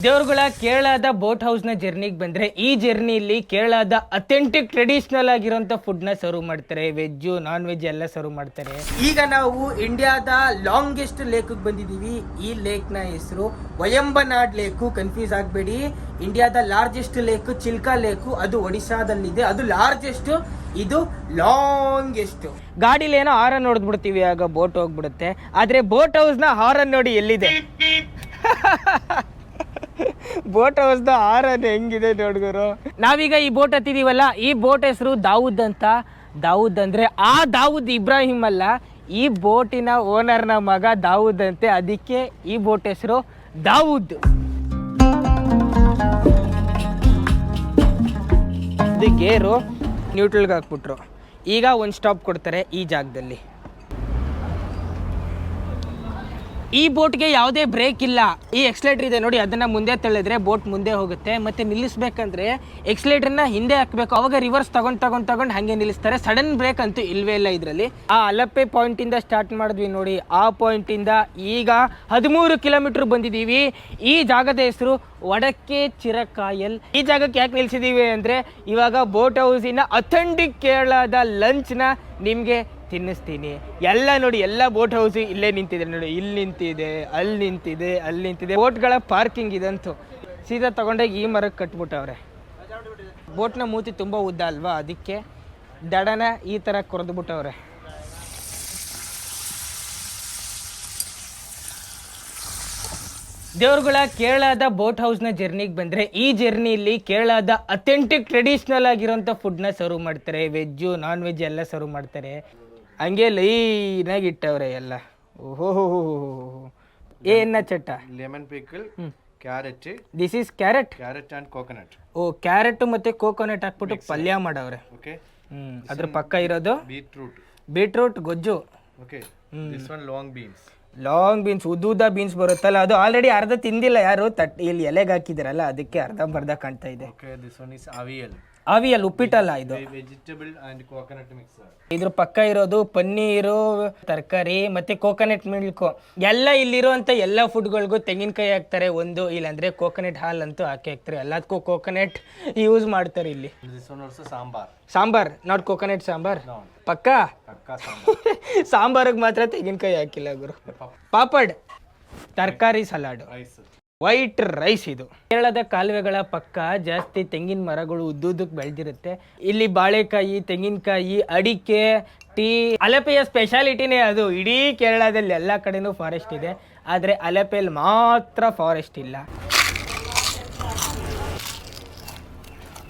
ದೇವ್ರುಗಳ ಕೇರಳದ boat house ನ ಜರ್ನಿಗೆ ಬಂದ್ರೆ ಈ ಜರ್ನಿಲಿ ಕೇರಳದ ಅಥೆಂಟಿಕ್ ಟ್ರೆಡಿಷನಲ್ ಆಗಿರೋಂಥ ಫುಡ್ ನ ಸರ್ವ್ ಮಾಡ್ತಾರೆ. ವೆಜ್ಜು ನಾನ್ ವೆಜ್ ಎಲ್ಲ ಸರ್ವ್ ಮಾಡ್ತಾರೆ. ಈಗ ನಾವು ಇಂಡಿಯಾದ ಲಾಂಗೆಸ್ಟ್ ಲೇಕ್ ಬಂದಿದೀವಿ. ಈ ಲೇಕ್ ನ ಹೆಸರು ವಯಂಬನಾಡ್ ಲೇಕು. ಕನ್ಫ್ಯೂಸ್ ಆಗಬೇಡಿ. ಇಂಡಿಯಾದ ಲಾರ್ಜೆಸ್ಟ್ ಲೇಕ್ ಚಿಲ್ಕಾ ಲೇಕು, ಅದು ಒಡಿಶಾದಲ್ಲಿದೆ. ಅದು ಲಾರ್ಜೆಸ್ಟ್, ಇದು ಲಾಂಗೆಸ್ಟ್. ಗಾಡಿಲಿ ಏನೋ ಹಾರನ್ ನೋಡ್ಬಿಡ್ತೀವಿ, ಆಗ ಬೋಟ್ ಹೋಗ್ಬಿಡುತ್ತೆ. ಆದ್ರೆ ಬೋಟ್ ಹೌಸ್ ನ ಹಾರನ್ ನೋಡಿ ಎಲ್ಲಿದೆ. ಬೋಟ್ ಹೌಸ್ ದ ಹಾರನ್ ಹೆಂಗಿದೆ ನೋಡ್ಗುರು. ನಾವೀಗ ಈ ಬೋಟ್ ಹತ್ತಿದೀವಲ್ಲ, ಈ ಬೋಟ್ ಹೆಸರು ದಾವೂದ್ ಅಂತ. ದಾವೂದ್ ಅಂದ್ರೆ ಆ ದಾವೂದ್ ಇಬ್ರಾಹಿಂ ಅಲ್ಲ, ಈ ಬೋಟಿನ ಓನರ್ನ ಮಗ ದಾವೂದ್ ಅಂತೆ. ಅದಕ್ಕೆ ಈ ಬೋಟ್ ಹೆಸರು ದಾವೂದ್. ಇದು ಗೇರು ನ್ಯೂಟ್ರಲ್ಗೆ ಹಾಕ್ಬಿಟ್ರು. ಈಗ ಒಂದು ಸ್ಟಾಪ್ ಕೊಡ್ತಾರೆ ಈ ಜಾಗದಲ್ಲಿ. ಈ ಬೋಟ್ಗೆ ಯಾವುದೇ ಬ್ರೇಕ್ ಇಲ್ಲ. ಈ ಎಕ್ಸ್ಲೇಟರ್ ಇದೆ ನೋಡಿ, ಅದನ್ನ ಮುಂದೆ ತಳ್ಳಿದ್ರೆ ಬೋಟ್ ಮುಂದೆ ಹೋಗುತ್ತೆ. ಮತ್ತೆ ನಿಲ್ಲಿಸ್ಬೇಕಂದ್ರೆ ಎಕ್ಸ್ಲೇಟರ್ನ ಹಿಂದೆ ಹಾಕಬೇಕು, ಅವಾಗ ರಿವರ್ಸ್ ತಗೊಂಡು ಹಾಗೆ ನಿಲ್ಲಿಸ್ತಾರೆ. ಸಡನ್ ಬ್ರೇಕ್ ಅಂತೂ ಇಲ್ವೇ ಇಲ್ಲ ಇದರಲ್ಲಿ. ಆ ಅಲಪ್ಪೆ ಪಾಯಿಂಟ್ ಇಂದ ಸ್ಟಾರ್ಟ್ ಮಾಡಿದ್ವಿ ನೋಡಿ, ಆ ಪಾಯಿಂಟ್ ಇಂದ ಈಗ 13 ಕಿಲೋಮೀಟರ್ ಬಂದಿದ್ದೀವಿ. ಈ ಜಾಗದ ಹೆಸರು ವಡಕ್ಕೆ ಚಿರಕಾಯಲ್. ಈ ಜಾಗಕ್ಕೆ ಯಾಕೆ ನಿಲ್ಸಿದೀವಿ ಅಂದ್ರೆ, ಇವಾಗ ಬೋಟ್ ಹೌಸಿನ ಅಥೆಂಟಿಕ್ ಕೇರಳದ ಲಂಚ್ನ ನಿಮಗೆ ತಿನ್ನಿಸ್ತೀನಿ. ಎಲ್ಲ ನೋಡಿ, ಎಲ್ಲ ಬೋಟ್ ಹೌಸ್ ಇಲ್ಲೇ ನಿಂತಿದೆ ನೋಡಿ. ಇಲ್ಲಿ ನಿಂತಿದೆ, ಅಲ್ಲಿ ನಿಂತಿದೆ, ಅಲ್ಲಿ ನಿಂತಿದೆ. ಬೋಟ್ಗಳ ಪಾರ್ಕಿಂಗ್ ಇದಂತೂ ಸೀದಾ ತಗೊಂಡೋಗಿ ಈ ಮರಕ್ಕೆ ಕಟ್ಬಿಟ್ಟವ್ರೆ. ಬೋಟ್ನ ಮೂತಿ ತುಂಬ ಉದ್ದ ಅಲ್ವಾ, ಅದಕ್ಕೆ ದಡನ ಈ ಥರ ಕೊರೆದ್ಬಿಟ್ಟವ್ರೆ. ದೇವ್ರುಗಳ ಕೇರಳದ ಬೋಟ್ ಹೌಸ್ ನ ಜರ್ನಿಗೆ ಬಂದ್ರೆ ಈ ಜರ್ನಿಲಿ ಕೇರಳದ ಅಥೆಂಟಿಕ್ ಟ್ರೆಡಿಷನಲ್ ಆಗಿರೋಂಥ ಫುಡ್ ನ ಸರ್ವ್ ಮಾಡ್ತಾರೆ. ವೆಜ್ಜು ನಾನ್ ವೆಜ್ ಎಲ್ಲ ಸರ್ವ್ ಮಾಡ್ತಾರೆ. ಹಂಗೆ ಲೈನಾಗಿ ಇಟ್ಟವ್ರೆ ಎಲ್ಲ. ಓಹೋ, ಏನ ಚಟ್ಟ lemon pickle, carrot. This is carrot and coconut. ಓ, ಕ್ಯಾರೆಟ್ ಮತ್ತೆ ಕೋಕೋನಟ್ ಹಾಕ್ಬಿಟ್ಟು ಪಲ್ಯ ಮಾಡವ್ರೆ. ಓಕೆ. ಅದ್ರ ಪಕ್ಕ ಇರೋದು ಬೀಟ್ರೂಟ್ ಗೊಜ್ಜು. Okay. This one long beans, ಉದ್ದ ಬೀನ್ಸ್ ಬರುತ್ತಲ್ಲ, ಅದು ಆಲ್ರೆಡಿ ಅರ್ಧ ತಿಂದಿಲ್ಲ ಯಾರು, ಇಲ್ಲಿ ಎಲೆಗೆ ಹಾಕಿದಾರಲ್ಲ, ಅದಕ್ಕೆ ಅರ್ಧ ಕಾಣ್ತಾ ಇದೆ. Okay. This one is avial, ಉಪ್ಪಿಟ್ಟಲ್ಲ ಇದು. Vegetable and coconut mix. ಇದ್ರ ಪಕ್ಕ ಇರೋದು ಪನ್ನೀರು, ತರಕಾರಿ ಮತ್ತೆ ಕೋಕೋನಟ್ ಮಿಲ್ಕ್. ಎಲ್ಲ ಇಲ್ಲಿರುವಂತ ಎಲ್ಲ ಫುಡ್ಗಳಿಗೂ ತೆಂಗಿನಕಾಯಿ ಹಾಕ್ತಾರೆ ಒಂದು, ಇಲ್ಲಾಂದ್ರೆ ಕೋಕೋನಟ್ ಹಾಲ್ ಅಂತೂ ಹಾಕ್ತಾರೆ. ಎಲ್ಲದಕ್ಕೂ ಕೋಕೋನಟ್ ಯೂಸ್ ಮಾಡ್ತಾರೆ ಇಲ್ಲಿ. Sambar, not coconut sambar. ಪಕ್ಕ ಸಾಂಬಾರಿಗೆ ಮಾತ್ರ ತೆಂಗಿನಕಾಯಿ ಹಾಕಿಲ್ಲ ಗುರು. ಪಾಪಡ್, ತರಕಾರಿ ಸಲಾಡ್, ವೈಟ್ ರೈಸ್. ಇದು ಕೇರಳದ ಕಾಲುವೆಗಳ ಪಕ್ಕ ಜಾಸ್ತಿ ತೆಂಗಿನ ಮರಗಳು ಉದ್ದುದ್ದಕ್ಕೆ ಬೆಳೆದಿರುತ್ತೆ. ಇಲ್ಲಿ ಬಾಳೆಕಾಯಿ, ತೆಂಗಿನಕಾಯಿ, ಅಡಿಕೆ, ಟೀ. ಅಲಪೆಯ ಸ್ಪೆಷಾಲಿಟಿನೇ ಅದು. ಇಡೀ ಕೇರಳದಲ್ಲಿ ಎಲ್ಲ ಕಡೆನೂ ಫಾರೆಸ್ಟ್ ಇದೆ, ಆದರೆ ಅಲಪೆಯಲ್ಲಿ ಮಾತ್ರ ಫಾರೆಸ್ಟ್ ಇಲ್ಲ.